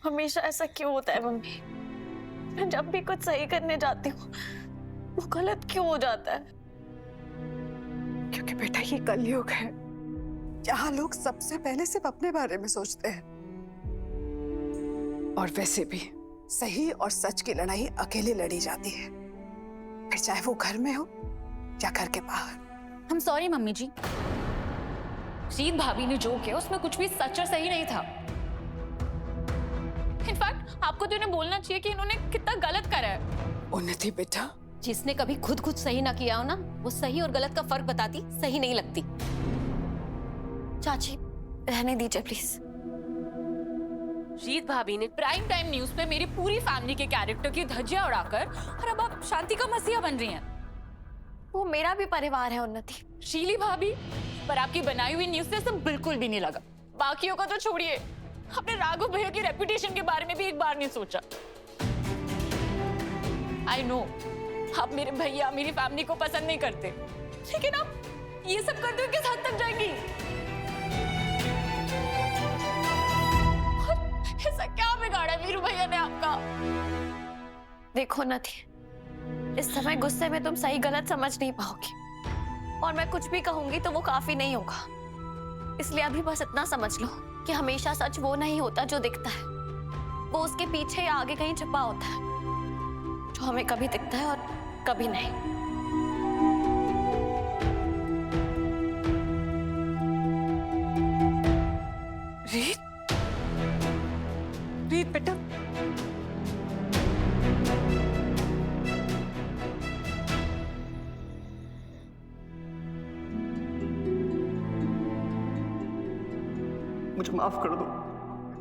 हमेशा ऐसा क्यों होता है मम्मी? मैं जब भी कुछ सही करने जाती हूँ वो गलत क्यों हो जाता है? क्योंकि बेटा ये कलयुग है, यहाँ लोग सबसे पहले सिर्फ अपने बारे में सोचते हैं। और वैसे भी सही और सच की लड़ाई अकेले लड़ी जाती है, फिर चाहे वो घर में हो या घर के बाहर। हम सॉरी मम्मी जी, रीत भाभी ने जो किया उसमें कुछ भी सच और सही नहीं था। इनफैक्ट आपको तो इन्हें बोलना चाहिए कि इन्होंने कितना गलत करा है। उन्नति बेटा, जिसने कभी खुद कुछ सही ना किया हो ना, वो सही और गलत का फर्क बताती सही नहीं लगती। चाची रहने दीजिए प्लीज। रीत भाभी ने प्राइम टाइम न्यूज पे मेरी पूरी फैमिली के कैरेक्टर की धज्जियां उड़ाकर और अब आप शांति का मसीहा बन रही हैं। वो मेरा भी परिवार है उन्नति। शीली भाभी, पर आपकी बनाई हुई न्यूज से सब बिल्कुल भी नहीं लगा। बाकियों का तो छोड़िए, अपने राघव भैया की रेपुटेशन के बारे में भी एक बार नहीं सोचा। आई नो आप मेरे भैया मेरी फैमिली को पसंद नहीं करते, लेकिन आप ये सब करते हुए किस हद तक जाएंगी? ऐसा क्या बिगाड़ा है वीरू भैया ने आपका? देखो उन्नति, इस समय गुस्से में तुम सही गलत समझ नहीं पाओगी और मैं कुछ भी कहूंगी तो वो काफी नहीं होगा। इसलिए अभी बस इतना समझ लो कि हमेशा सच वो नहीं होता जो दिखता है, वो उसके पीछे या आगे कहीं छिपा होता है, जो हमें कभी दिखता है और कभी नहीं। रीत, रीत बेटा, मुझे माफ कर दो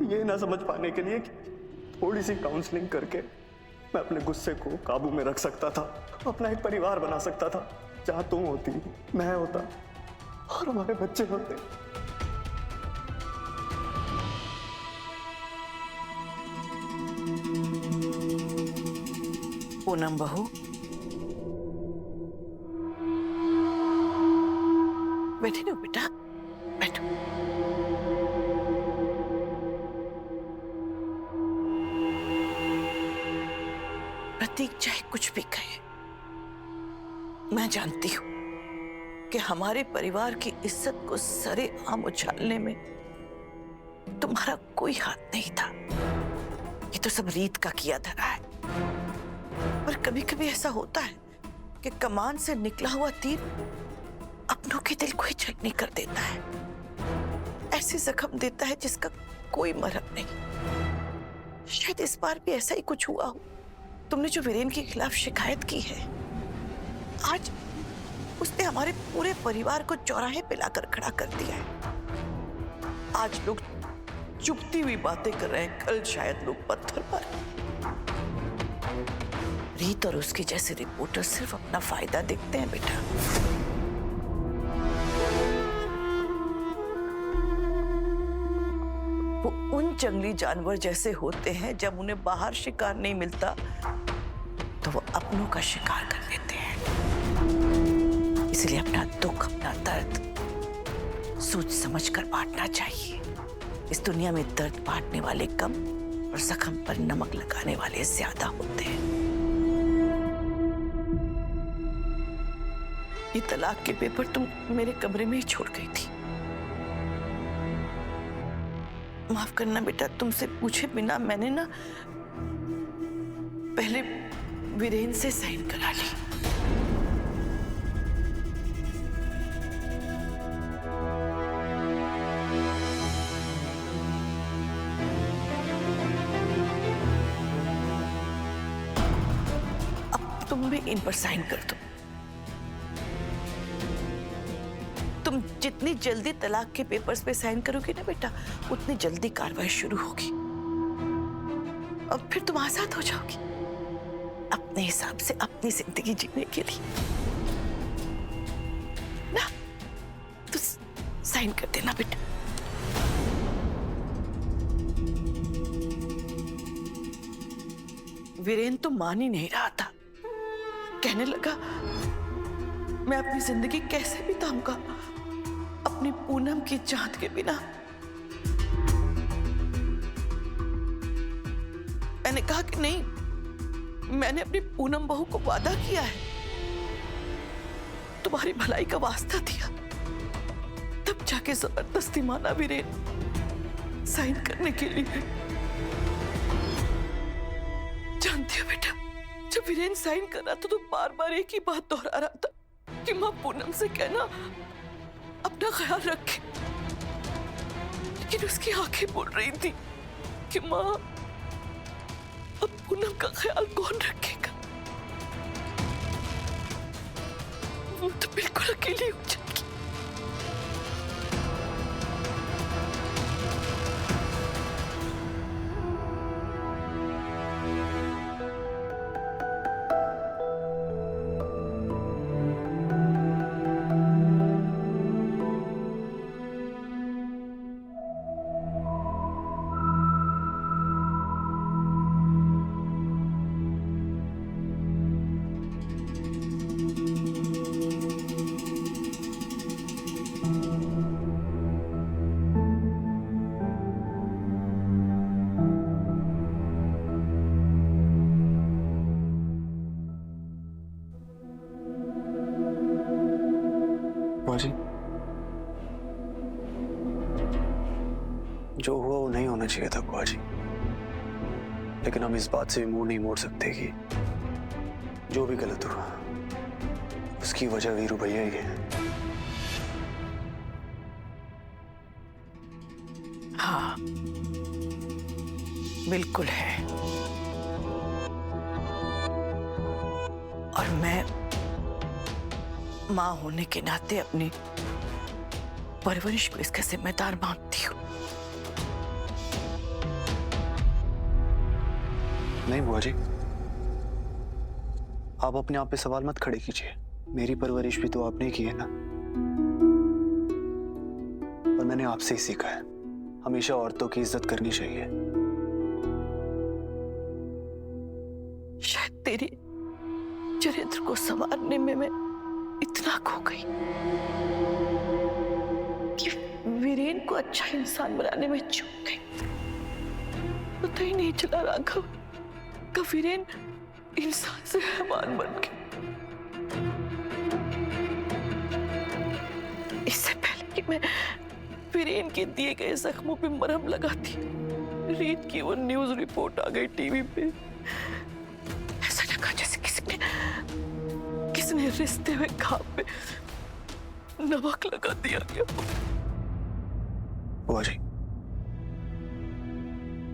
ये ना समझ पाने के लिए कि थोड़ी सी काउंसलिंग करके मैं अपने गुस्से को काबू में रख सकता था, अपना एक परिवार बना सकता था जहां तुम होती, मैं होता और हमारे बच्चे होते। पूनम बहू, बैठी रहो बेटा, बैठो। प्रतीक चाहे कुछ भी कहे, मैं जानती हूं कि हमारे परिवार की इज्जत को सरेआम उछालने में तुम्हारा कोई हाथ नहीं था। ये तो सब रीत का किया धरा है। पर कभी कभी ऐसा होता है कि कमान से निकला हुआ तीर अपनों के दिल को ही छलनी कर देता है, ऐसे जख्म देता है जिसका कोई मरहम नहीं। शायद इस बार भी ऐसा ही कुछ हुआ हो। तुमने जो वीरेन के खिलाफ शिकायत की है, आज उसने हमारे पूरे परिवार को चौराहे पे लाकर खड़ा कर दिया है। आज लोग चुपती हुई बातें कर रहे हैं, कल शायद लोग पत्थर पर। रीत और उसके जैसे रिपोर्टर सिर्फ अपना फायदा देखते हैं बेटा। वो उन जंगली जानवर जैसे होते हैं, जब उन्हें बाहर शिकार नहीं मिलता तो वो अपनों का शिकार कर लेते हैं। इसलिए अपना दुख, अपना दर्द सोच समझ कर बांटना चाहिए। इस दुनिया में दर्द बांटने वाले कम और जख्म पर नमक लगाने वाले ज्यादा होते हैं। ये तलाक के पेपर तुम मेरे कमरे में ही छोड़ गई थी। माफ करना बेटा, तुमसे पूछे बिना मैंने ना पहले वीरेन से साइन करा ली। अब तुम भी इन पर साइन कर दो। तुम जितनी जल्दी तलाक के पेपर्स पे साइन करोगे ना बेटा, उतनी जल्दी कार्रवाई शुरू होगी और फिर तुम आजाद हो जाओगी अपने हिसाब से अपनी जिंदगी जीने के लिए ना। तो साइन कर देना बेटा। वीरेन तो मान ही नहीं रहा था, कहने लगा मैं अपनी जिंदगी कैसे बिताऊंगा अपनी पूनम की चाहत के बिना। मैंने कहा कि नहीं, मैंने अपनी पूनम बहू को वादा किया है, तुम्हारी भलाई का वास्ता दिया, तब जाके जबरदस्ती माना वीरेन साइन करने के लिए। जानती हो बेटा, जब वीरेन साइन कर रहा था तो बार बार एक ही बात दोहरा रहा था कि मां पूनम से कहना अपना ख्याल रखे, लेकिन उसकी आंखें बोल रही थी कि मां अब पूनम का ख्याल कौन रखेगा, वो तो बिल्कुल अकेली हो जाएगी। बुआ जी, जो हुआ वो नहीं होना चाहिए था बुआ जी, लेकिन हम इस बात से भी मुंह नहीं मोड़ सकते कि जो भी गलत हुआ उसकी वजह वीरू भैया ही है। हाँ, बिल्कुल है। और मैं मां होने के नाते अपनी परवरिश को इसका जिम्मेदार मानती हूँ। नहीं बुआ जी, आप अपने आप पे सवाल मत खड़े कीजिए। मेरी परवरिश भी तो आपने की है ना, और मैंने आपसे ही सीखा है, हमेशा औरतों की इज्जत करनी चाहिए। शायद तेरे चरित्र को संवारने में मैं इतना खो गई कि वीरेन को अच्छा इंसान बनाने में चूक गई। पता ही नहीं चला राघव का वीरेन इंसान से हैवान बन गया। इससे पहले कि मैं वीरेन के दिए गए जख्मों पे मरहम लगाती, रीत की वो न्यूज रिपोर्ट आ गई टीवी पे। ऐसा लगा जैसे किसने रिश्ते में घाव पे नमक लगा दिया गया। बुआ जी,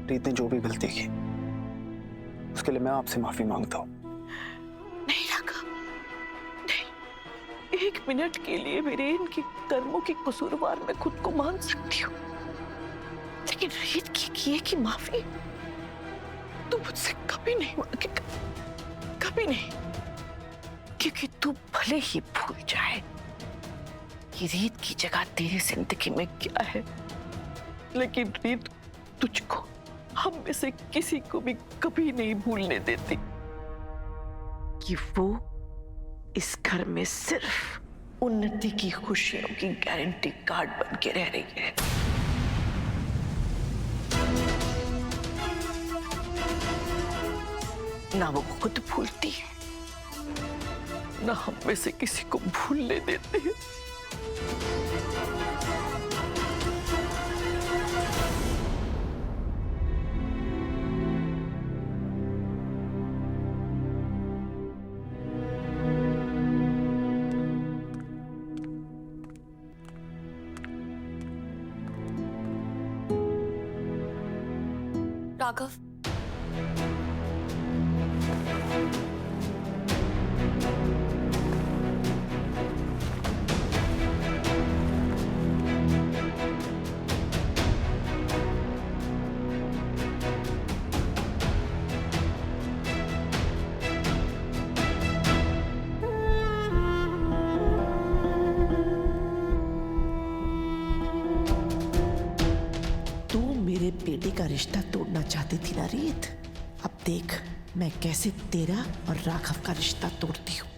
रीत ने जो भी गलती की उसके लिए मैं आपसे माफी मांगता हूँ। नहीं राघव, नहीं, एक मिनट के लिए वीरेन के कर्मों की कसूरवार मैं खुद को मान सकती हूँ, लेकिन रीत की किए की माफी तू मुझसे कभी नहीं मांगेगा, कभी नहीं। क्योंकि तू भले ही भूल जाए कि रीत की जगह तेरी जिंदगी में क्या है, लेकिन रीत तुझको, हम में से किसी को भी कभी नहीं भूलने देती कि वो इस घर में सिर्फ उन्नति की खुशियों की गारंटी कार्ड बन के रह रही है। ना वो खुद भूलती है, ना हम में से किसी को भूलने देते हैं। राघव, मेरे बेटे का रिश्ता तोड़ना चाहती थी ना रीत, अब देख मैं कैसे तेरा और राघव का रिश्ता तोड़ती हूँ।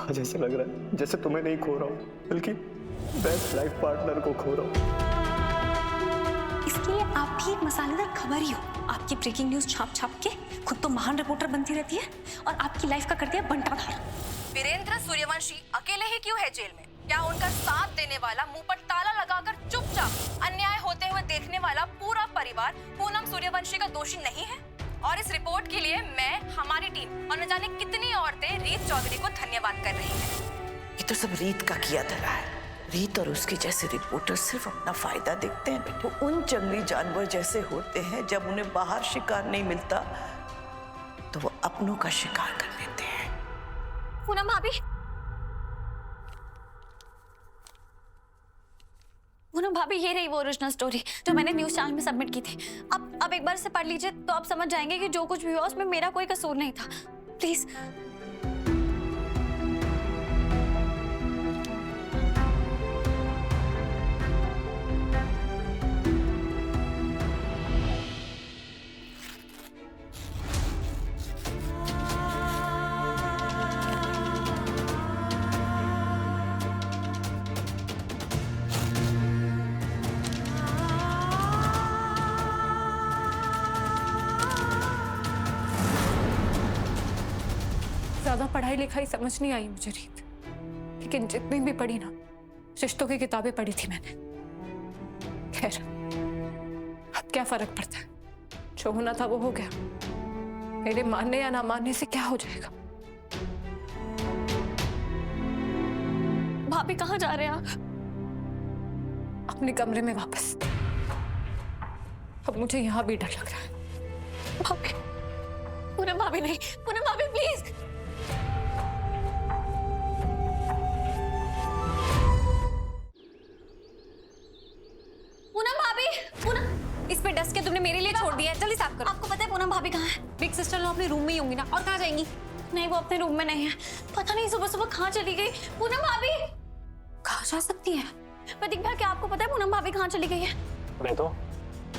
आज ऐसे लग रहा है जैसे तुम्हें नहीं खो रहा हूँ, बल्कि बेस्ट लाइफ पार्टनर को खो रहा हूँ। इसलिए आप भी एक मसालेदार खबर ही हो। आपकी ब्रेकिंग न्यूज छाप छाप के खुद तो महान रिपोर्टर बनती रहती है और आपकी लाइफ का कर दिया बंटाधार। वीरेंद्र सूर्यवंशी अकेले ही क्यों है जेल में? क्या उनका साथ देने वाला, मुंह पर ताला लगाकर चुपचाप अन्याय होते हुए देखने वाला पूरा परिवार पूनम सूर्यवंशी का दोषी नहीं है? और इस रिपोर्ट के लिए मैं, हमारी टीम और न जाने कितनी औरतें रीत चौधरी को धन्यवाद कर रही हैं। ये तो सब रीत का किया धरा है। रीत और उसके जैसे रिपोर्टर सिर्फ अपना फायदा देखते हैं। वो उन जंगली जानवर जैसे होते हैं, जब उन्हें बाहर शिकार नहीं मिलता तो वो अपनों का शिकार कर लेते हैं। पूनम भाभी, पूनम भाभी, ये रही वो ओरिजिनल स्टोरी जो मैंने न्यूज चैनल में सबमिट की थी। अब एक बार से पढ़ लीजिए तो आप समझ जाएंगे कि जो कुछ भी हुआ उसमें मेरा कोई कसूर नहीं था। प्लीज। ज्यादा पढ़ाई लिखाई समझ नहीं आई मुझे रीत, लेकिन जितनी भी पढ़ी ना, रिश्तों की किताबें पढ़ी थी मैंने। खैर, अब क्या फर्क पड़ता है? जो होना था वो हो गया। मेरे मानने या ना मानने से क्या हो जाएगा? भाभी कहाँ जा रहे हैं आप? अपने कमरे में वापस। अब मुझे यहाँ भी डर लग रहा है। भाभी, पूनम भाभी नहीं, पूनम भाभी प्लीज। पूनम भाभी, पूनम, इस पे डस्ट के तुमने मेरे लिए छोड़ दिया है, जल्दी साफ करो। आपको पता है पूनम भाभी कहाँ है? बिग सिस्टर लोग अपने रूम में ही होंगी ना, और कहाँ जाएंगी? नहीं, वो अपने रूम में नहीं है। पता नहीं सुबह सुबह कहाँ चली गई। पूनम भाभी कहाँ जा सकती है? प्रतीक भैया, क्या आपको पता है पूनम भाभी कहाँ चली गई है? मैं तो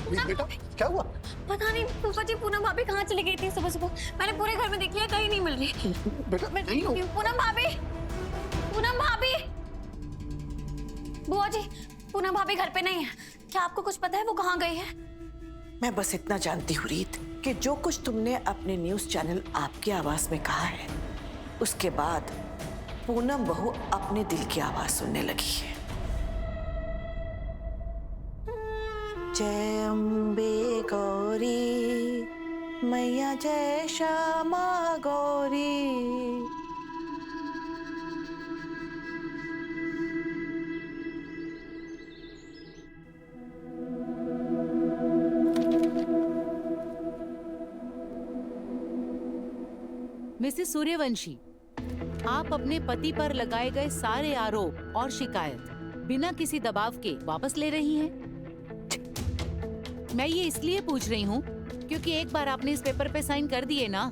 बेटा क्या हुआ? पता नहीं फूफा जी, पूनम भाभी कहाँ चली गई थी सुबह सुबह। मैंने पूरे घर में देख लिया, कहीं नहीं मिल रही। बेटा नहीं हो। पूनम भाभी, पूनम भाभी, बुआ जी, पूनम भाभी घर पे नहीं है। क्या आपको कुछ पता है वो कहाँ गई है? मैं बस इतना जानती हूँ रीत कि जो कुछ तुमने अपने न्यूज चैनल आपकी आवाज में कहा है, उसके बाद पूनम बहू अपने दिल की आवाज सुनने लगी है। जय अम्बे गौरी मैया, जय श्यामा गौरी। मिसेस सूर्यवंशी, आप अपने पति पर लगाए गए सारे आरोप और शिकायत बिना किसी दबाव के वापस ले रही हैं? मैं ये इसलिए पूछ रही हूँ क्योंकि एक बार आपने इस पेपर पे साइन कर दिए ना,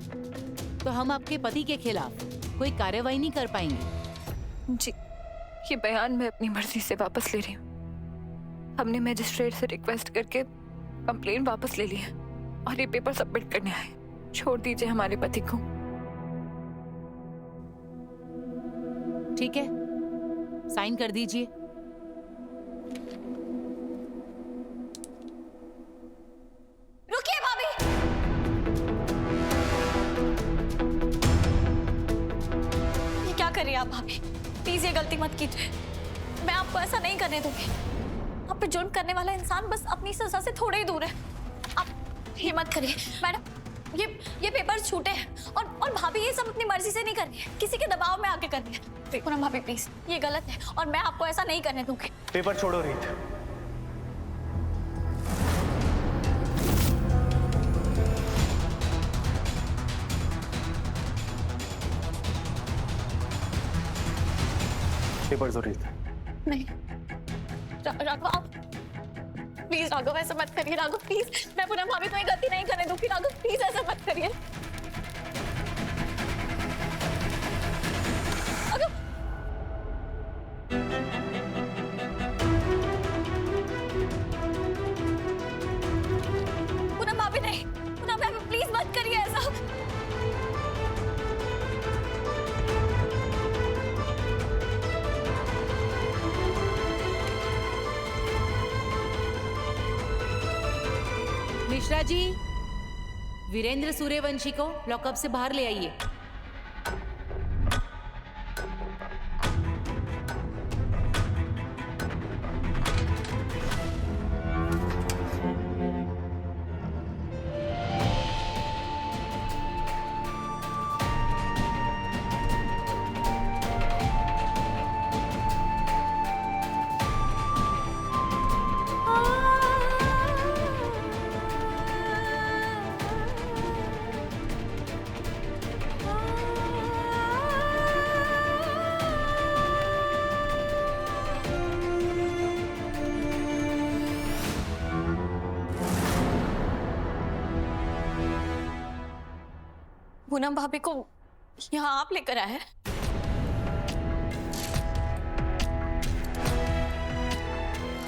तो हम आपके पति के खिलाफ कोई कार्रवाई नहीं कर पाएंगे। जी, ये बयान मैं अपनी मर्जी से वापस ले रही हूँ। हमने मजिस्ट्रेट से रिक्वेस्ट करके कंप्लेंट वापस ले ली है और ये पेपर सबमिट करने आए। छोड़ दीजिए हमारे पति को। ठीक है, साइन कर दीजिए। रुकिए भाभी, ये क्या कर रही हैं आप भाभी? प्लीज ये गलती मत कीजिए। मैं आपको ऐसा नहीं करने दूंगी। आप पे जुर्म करने वाला इंसान बस अपनी सजा से थोड़ा ही दूर है। आप ये मत करिए मैडम। ये पेपर छूटे हैं और भाभी ये सब अपनी मर्जी से नहीं कर रही है, किसी के दबाव में आके कर रही है। पूनम भाभी प्लीज, ये गलत है और मैं आपको ऐसा नहीं करने दूंगी। पेपर छोड़ो रीत। पेपर दो रीत। नहीं राघव, आप प्लीज राघव ऐसा मत करिए। राघव प्लीज, मैं पूनम भाभी को ये गलती नहीं करने दूंगी। राघव प्लीज ऐसा मत करिए। पूनम भाभी नहीं, पूनम भाभी प्लीज मत करिए ऐसा। मिश्रा जी, वीरेंद्र सूर्यवंशी को लॉकअप से बाहर ले आइए। पूनम भाभी को यहाँ आप लेकर आए हैं?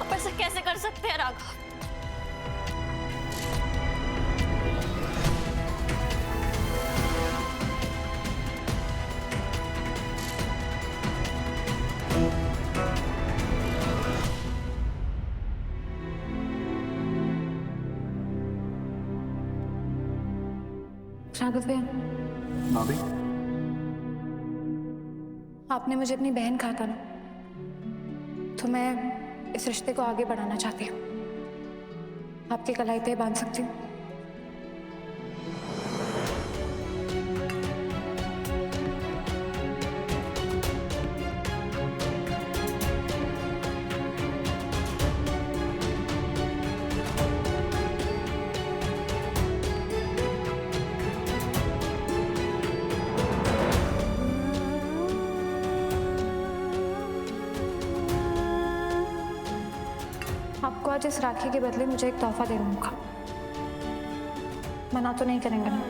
आप ऐसा कैसे कर सकते हैं राघव? राघव भैया, भाभी, आपने मुझे अपनी बहन कहा था ना, तो मैं इस रिश्ते को आगे बढ़ाना चाहती हूँ। आपकी कलाई पे बांध सकती हूँ? आपको आज इस राखी के बदले मुझे एक तोहफा दे दूंगा। मना तो नहीं करेंगे ना?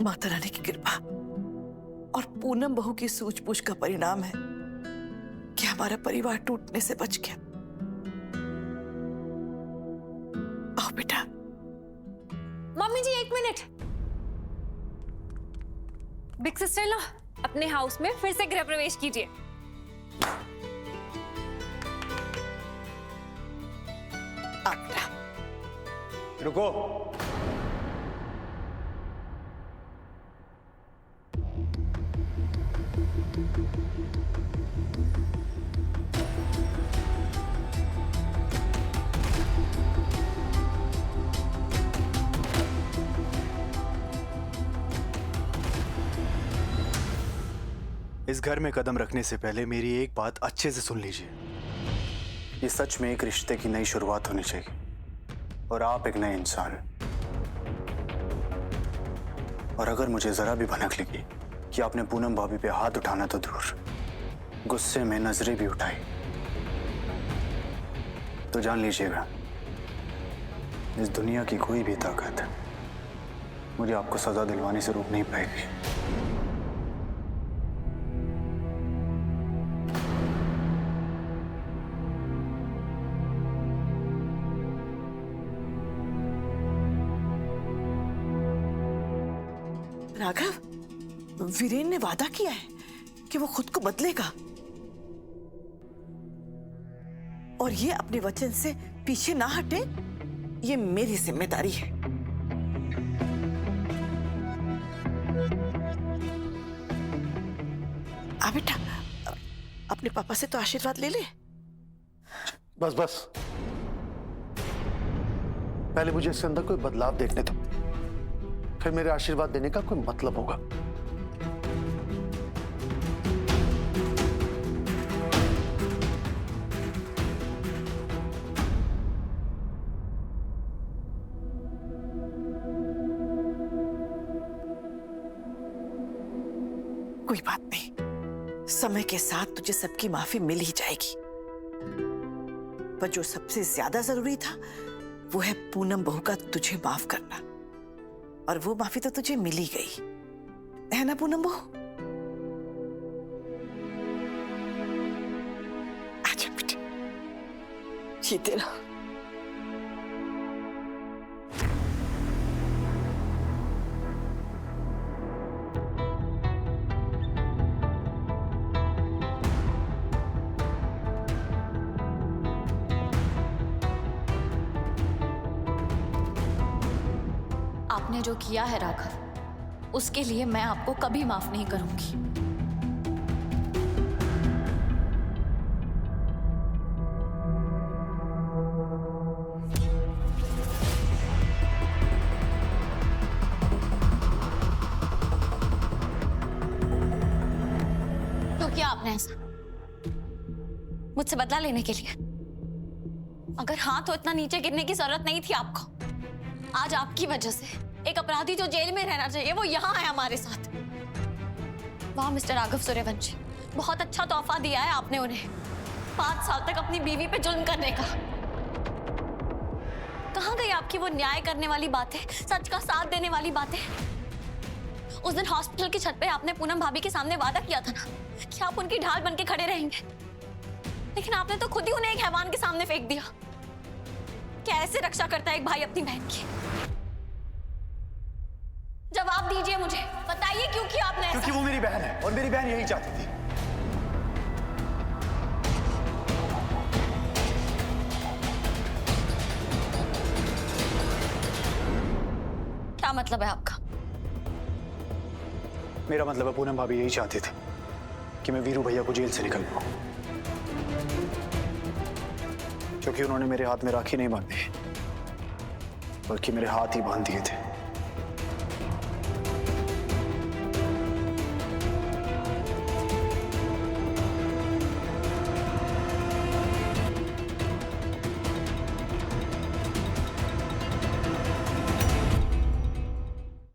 माता रानी की कृपा और पूनम बहू की सूझबूझ का परिणाम है कि हमारा परिवार टूटने से बच गया। आओ बेटा। मम्मी जी, 1 मिनट। बिग सिस्टर लो, अपने हाउस में फिर से गृह प्रवेश कीजिए। आ बेटा। रुको। इस घर में कदम रखने से पहले मेरी एक बात अच्छे से सुन लीजिए। ये सच में एक रिश्ते की नई शुरुआत होनी चाहिए और आप एक नए इंसान। और अगर मुझे जरा भी भनक लगी कि आपने पूनम भाभी पे हाथ उठाना तो दूर, गुस्से में नजरें भी उठाई, तो जान लीजिएगा इस दुनिया की कोई भी ताकत मुझे आपको सजा दिलवाने से रोक नहीं पाएगी। राघव, वीरेन ने वादा किया है कि वो खुद को बदलेगा और ये अपने वचन से पीछे ना हटे, ये मेरी जिम्मेदारी है। आ बेटा, अपने पापा से तो आशीर्वाद ले ले। बस बस, पहले मुझे इसके अंदर कोई बदलाव देखने दो, फिर मेरे आशीर्वाद देने का कोई मतलब होगा। कोई बात नहीं, समय के साथ तुझे सबकी माफी मिल ही जाएगी। पर जो सबसे ज्यादा जरूरी था वो है पूनम बहू का तुझे माफ करना, और वो माफी तो तुझे मिल ही गई है ना पूनम बहू? आजा बेटे, जीते रहो। आपने जो किया है राघव, उसके लिए मैं आपको कभी माफ नहीं करूंगी। तो किया आपने ऐसा मुझसे बदला लेने के लिए? अगर हाँ तो इतना नीचे गिरने की जरूरत नहीं थी आपको। आज आपकी वजह से एक अपराधी जो जेल में रहना चाहिए वो यहाँ है हमारे साथ। वाह मिस्टर राघव सूर्यवंशी, बहुत अच्छा तोहफा दिया है आपने उन्हें, 5 साल तक अपनी बीवी पे जुल्म करने का। कहाँ गई आपकी वो न्याय करने वाली बातें, सच का साथ देने वाली बातें? उस दिन हॉस्पिटल की छत पे आपने पूनम भाभी के सामने वादा किया था ना कि आप उनकी ढाल बन के खड़े रहेंगे, लेकिन आपने तो खुद ही उन्हें एक हैवान के सामने फेंक दिया। कैसे रक्षा करता है एक भाई अपनी बहन की? जवाब दीजिए मुझे, बताइए क्यों किया आपने ऐसा? क्योंकि वो मेरी बहन है और मेरी बहन यही चाहती थी। क्या मतलब है आपका? मेरा मतलब है पूनम भाभी यही चाहती थी कि मैं वीरू भैया को जेल से निकल पाऊं, क्योंकि उन्होंने मेरे हाथ में राखी नहीं बांधी बल्कि मेरे हाथ ही बांध दिए थे।